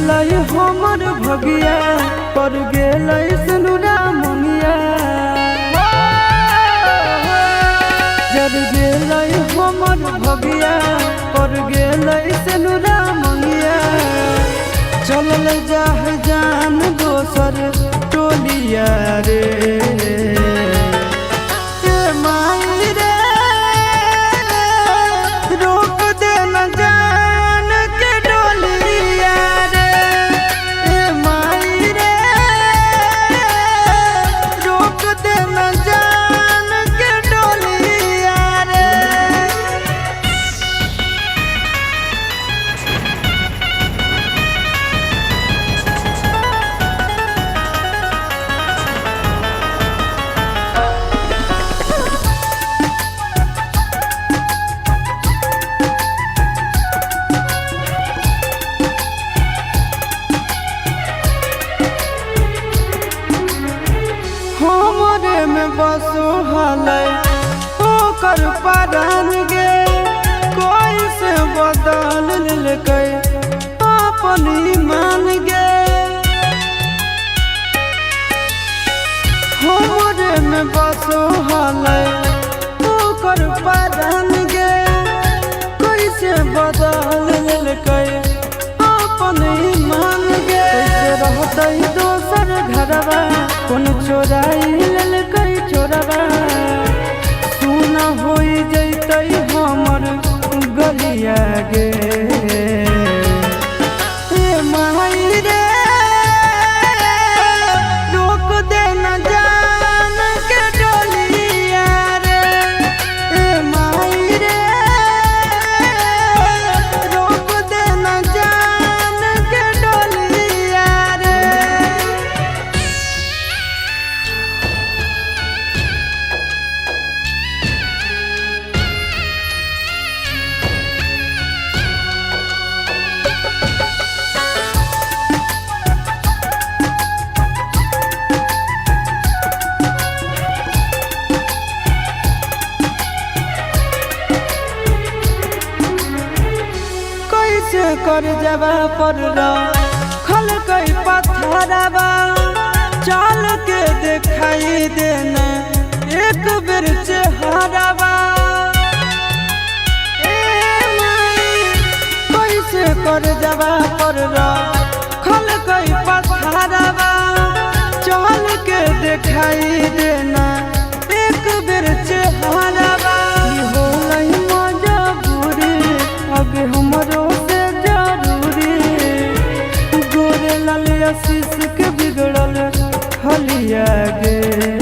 गेलै हमर भगिया पर गेलै सनुरा मनिया जर गेलै हमर भगिया पर गेलै सनुरा मनिया चलल जाह जान दोसर टोलिया रे हमरे में बसो हलै ओकर परान गे कोई से बदल लेकै अपन ईमान गे हमरे में बसो हलै ओकर परान गे कोई से बदल लेकै अपन ईमान गे कैसे रहतै दोसर घरवा कौन चोराई ललकै चोरवा सुना हो जैतै हमर गलिया गे माई रे रोक दे न जान के डोलिया रे माई रे रोक दे न जान के डोलिया रे कैसे कर जबा पर खल कई पत्थरवा चल के दिखाई देना एक बेर चेहरवा कैसे कर जबा पर खल कई पत्थरवा चल के दिखाई देना एक बेर चेहरवा होलै मजबूरी अब हमरो आशीष के बिगड़ल हलिया गे।